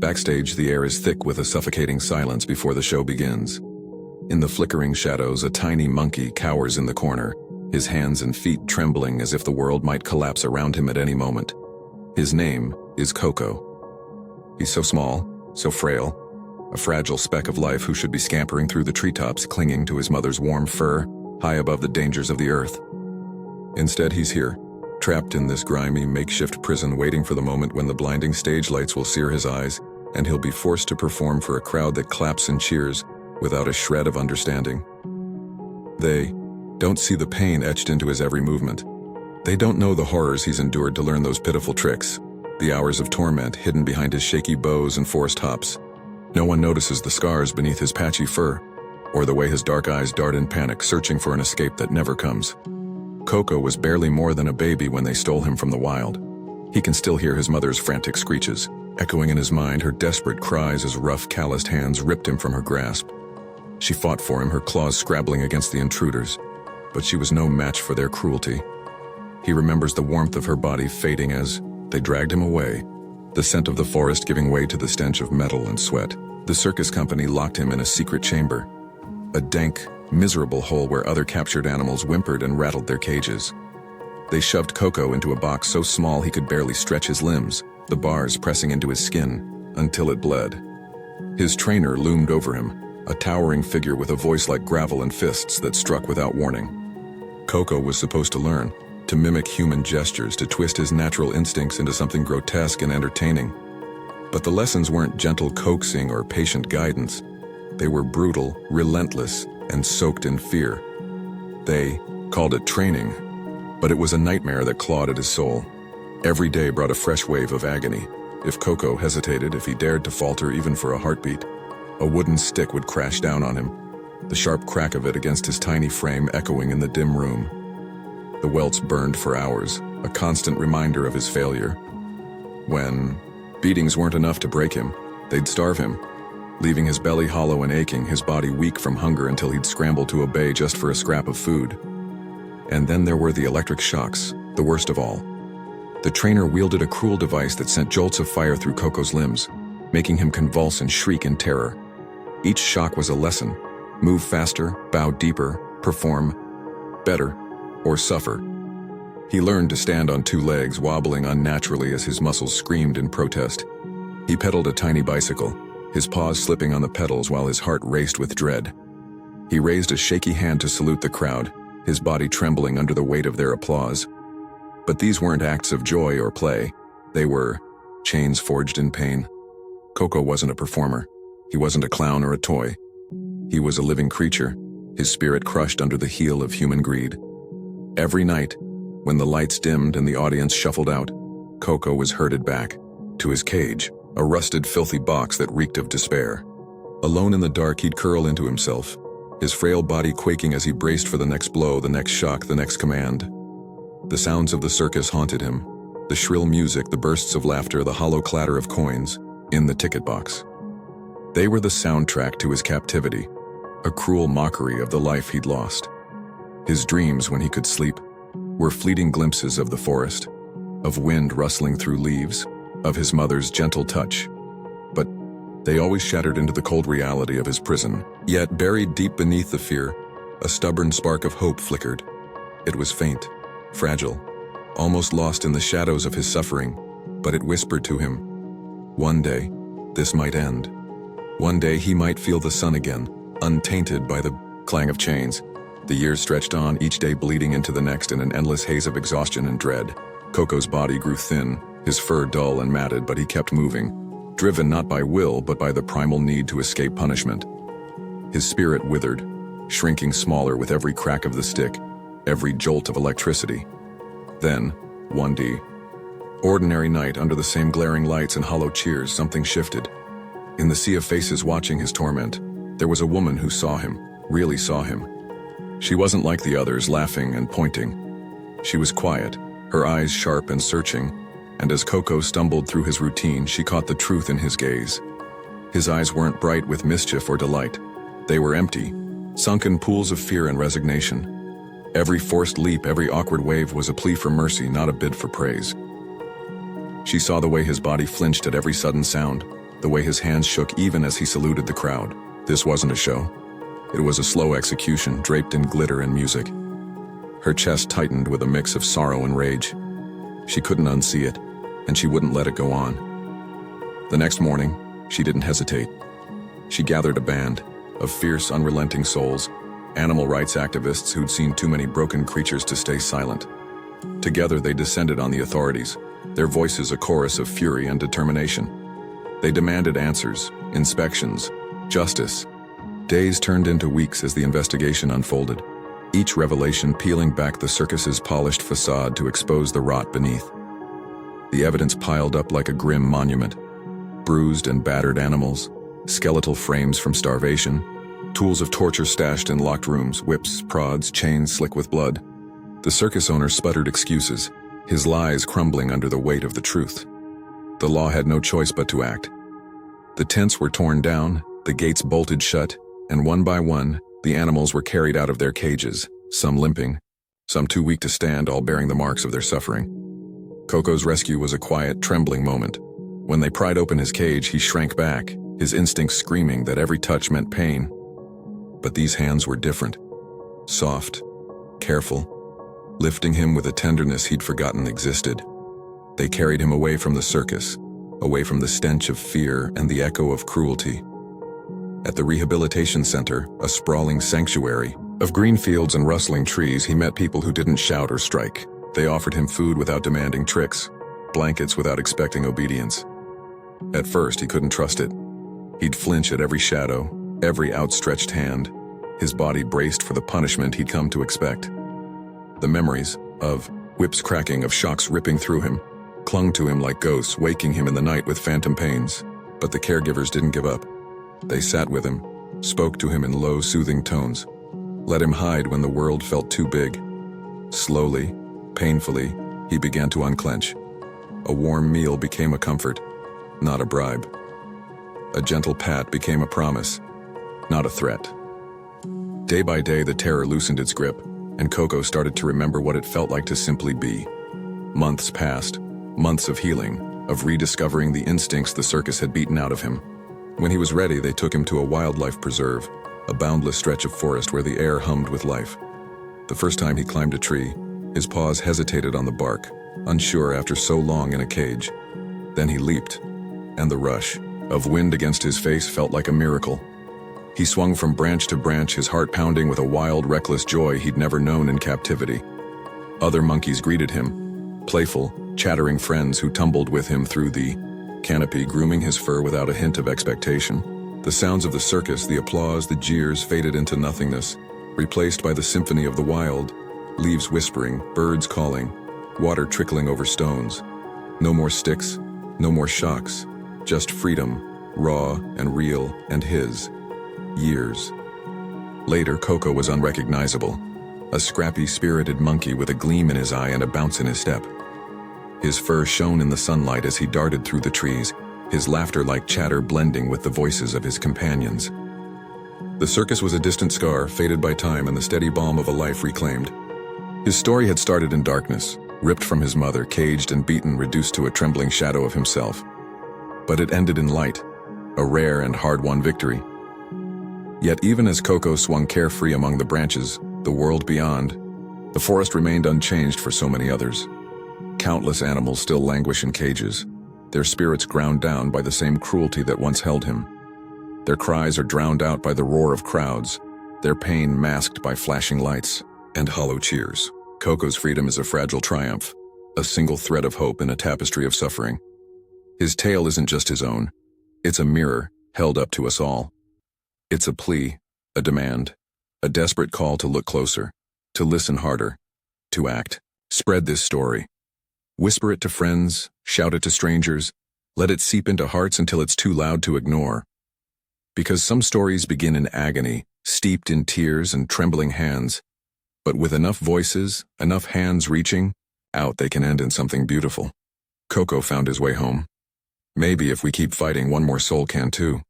Backstage, the air is thick with a suffocating silence before the show begins. In the flickering shadows, a tiny monkey cowers in the corner, his hands and feet trembling as if the world might collapse around him at any moment. His name is Coco. He's so small, so frail, a fragile speck of life who should be scampering through the treetops, clinging to his mother's warm fur, high above the dangers of the earth. Instead, he's here, trapped in this grimy makeshift prison, waiting for the moment when the blinding stage lights will sear his eyes, and he'll be forced to perform for a crowd that claps and cheers without a shred of understanding. They don't see the pain etched into his every movement. They don't know the horrors he's endured to learn those pitiful tricks, the hours of torment hidden behind his shaky bows and forced hops. No one notices the scars beneath his patchy fur, or the way his dark eyes dart in panic, searching for an escape that never comes. Coco was barely more than a baby when they stole him from the wild. He can still hear his mother's frantic screeches, echoing in his mind her desperate cries as rough, calloused hands ripped him from her grasp. She fought for him, her claws scrabbling against the intruders, but she was no match for their cruelty. He remembers the warmth of her body fading as they dragged him away, the scent of the forest giving way to the stench of metal and sweat. The circus company locked him in a secret chamber, a dank, miserable hole where other captured animals whimpered and rattled their cages. They shoved Coco into a box so small he could barely stretch his limbs, the bars pressing into his skin until it bled. His trainer loomed over him, a towering figure with a voice like gravel and fists that struck without warning. Coco was supposed to learn to mimic human gestures, to twist his natural instincts into something grotesque and entertaining. But the lessons weren't gentle coaxing or patient guidance. They were brutal, relentless, and soaked in fear. They called it training, but it was a nightmare that clawed at his soul. Every day brought a fresh wave of agony. If Coco hesitated, if he dared to falter even for a heartbeat, a wooden stick would crash down on him, the sharp crack of it against his tiny frame echoing in the dim room. The welts burned for hours, a constant reminder of his failure. When beatings weren't enough to break him, they'd starve him, leaving his belly hollow and aching, his body weak from hunger until he'd scramble to obey just for a scrap of food. And then there were the electric shocks, the worst of all. The trainer wielded a cruel device that sent jolts of fire through Coco's limbs, making him convulse and shriek in terror. Each shock was a lesson: move faster, bow deeper, perform better, or suffer. He learned to stand on two legs, wobbling unnaturally as his muscles screamed in protest. He pedaled a tiny bicycle, his paws slipping on the pedals while his heart raced with dread. He raised a shaky hand to salute the crowd, his body trembling under the weight of their applause. But these weren't acts of joy or play. They were chains forged in pain. Coco wasn't a performer. He wasn't a clown or a toy. He was a living creature, his spirit crushed under the heel of human greed. Every night, when the lights dimmed and the audience shuffled out, Coco was herded back to his cage, a rusted, filthy box that reeked of despair. Alone in the dark, he'd curl into himself, his frail body quaking as he braced for the next blow, the next shock, the next command. The sounds of the circus haunted him, the shrill music, the bursts of laughter, the hollow clatter of coins in the ticket box. They were the soundtrack to his captivity, a cruel mockery of the life he'd lost. His dreams, when he could sleep, were fleeting glimpses of the forest, of wind rustling through leaves, of his mother's gentle touch. But they always shattered into the cold reality of his prison. Yet, buried deep beneath the fear, a stubborn spark of hope flickered. It was faint, fragile, almost lost in the shadows of his suffering, but it whispered to him, one day, this might end. One day he might feel the sun again, untainted by the clang of chains. The years stretched on, each day bleeding into the next in an endless haze of exhaustion and dread. Coco's body grew thin, his fur dull and matted, but he kept moving, driven not by will but by the primal need to escape punishment. His spirit withered, shrinking smaller with every crack of the stick, every jolt of electricity. Then, one day, ordinary night, under the same glaring lights and hollow cheers, something shifted. In the sea of faces watching his torment, there was a woman who saw him, really saw him. She wasn't like the others, laughing and pointing. She was quiet, her eyes sharp and searching, and as Coco stumbled through his routine, she caught the truth in his gaze. His eyes weren't bright with mischief or delight. They were empty, sunken pools of fear and resignation. Every forced leap, every awkward wave was a plea for mercy, not a bid for praise. She saw the way his body flinched at every sudden sound, the way his hands shook even as he saluted the crowd. This wasn't a show. It was a slow execution, draped in glitter and music. Her chest tightened with a mix of sorrow and rage. She couldn't unsee it, and she wouldn't let it go on. The next morning, she didn't hesitate. She gathered a band of fierce, unrelenting souls, animal rights activists who'd seen too many broken creatures to stay silent. Together they descended on the authorities, their voices a chorus of fury and determination. They demanded answers, inspections, justice. Days turned into weeks as the investigation unfolded, each revelation peeling back the circus's polished facade to expose the rot beneath. The evidence piled up like a grim monument. Bruised and battered animals, skeletal frames from starvation, tools of torture stashed in locked rooms, whips, prods, chains slick with blood. The circus owner sputtered excuses, his lies crumbling under the weight of the truth. The law had no choice but to act. The tents were torn down, the gates bolted shut, and one by one, the animals were carried out of their cages, some limping, some too weak to stand, all bearing the marks of their suffering. Coco's rescue was a quiet, trembling moment. When they pried open his cage, he shrank back, his instincts screaming that every touch meant pain. But these hands were different. Soft, careful, lifting him with a tenderness he'd forgotten existed. They carried him away from the circus, away from the stench of fear and the echo of cruelty. At the rehabilitation center, a sprawling sanctuary of green fields and rustling trees, he met people who didn't shout or strike. They offered him food without demanding tricks, blankets without expecting obedience. At first, he couldn't trust it. He'd flinch at every shadow, every outstretched hand, his body braced for the punishment he'd come to expect. The memories of whips cracking, of shocks ripping through him, clung to him like ghosts, waking him in the night with phantom pains. But the caregivers didn't give up. They sat with him, spoke to him in low, soothing tones, let him hide when the world felt too big. Slowly, painfully, he began to unclench. A warm meal became a comfort, not a bribe. A gentle pat became a promise, not a threat. Day by day, the terror loosened its grip, and Coco started to remember what it felt like to simply be. Months passed, months of healing, of rediscovering the instincts the circus had beaten out of him. When he was ready, they took him to a wildlife preserve, a boundless stretch of forest where the air hummed with life. The first time he climbed a tree, his paws hesitated on the bark, unsure after so long in a cage. Then he leaped, and the rush of wind against his face felt like a miracle. He swung from branch to branch, his heart pounding with a wild, reckless joy he'd never known in captivity. Other monkeys greeted him, playful, chattering friends who tumbled with him through the canopy, grooming his fur without a hint of expectation. The sounds of the circus, the applause, the jeers faded into nothingness, replaced by the symphony of the wild, leaves whispering, birds calling, water trickling over stones. No more sticks, no more shocks, just freedom, raw and real and his. Years later, Coco was unrecognizable, a scrappy, spirited monkey with a gleam in his eye and a bounce in his step. His fur shone in the sunlight as he darted through the trees, his laughter-like chatter blending with the voices of his companions. The circus was a distant scar, faded by time and the steady balm of a life reclaimed. His story had started in darkness, ripped from his mother, caged and beaten, reduced to a trembling shadow of himself. But it ended in light, a rare and hard-won victory. Yet even as Coco swung carefree among the branches, the world beyond, the forest remained unchanged for so many others. Countless animals still languish in cages, their spirits ground down by the same cruelty that once held him. Their cries are drowned out by the roar of crowds, their pain masked by flashing lights and hollow cheers. Coco's freedom is a fragile triumph, a single thread of hope in a tapestry of suffering. His tale isn't just his own. It's a mirror held up to us all. It's a plea, a demand, a desperate call to look closer, to listen harder, to act. Spread this story. Whisper it to friends, shout it to strangers, let it seep into hearts until it's too loud to ignore. Because some stories begin in agony, steeped in tears and trembling hands, but with enough voices, enough hands reaching out, they can end in something beautiful. Coco found his way home. Maybe if we keep fighting, one more soul can too.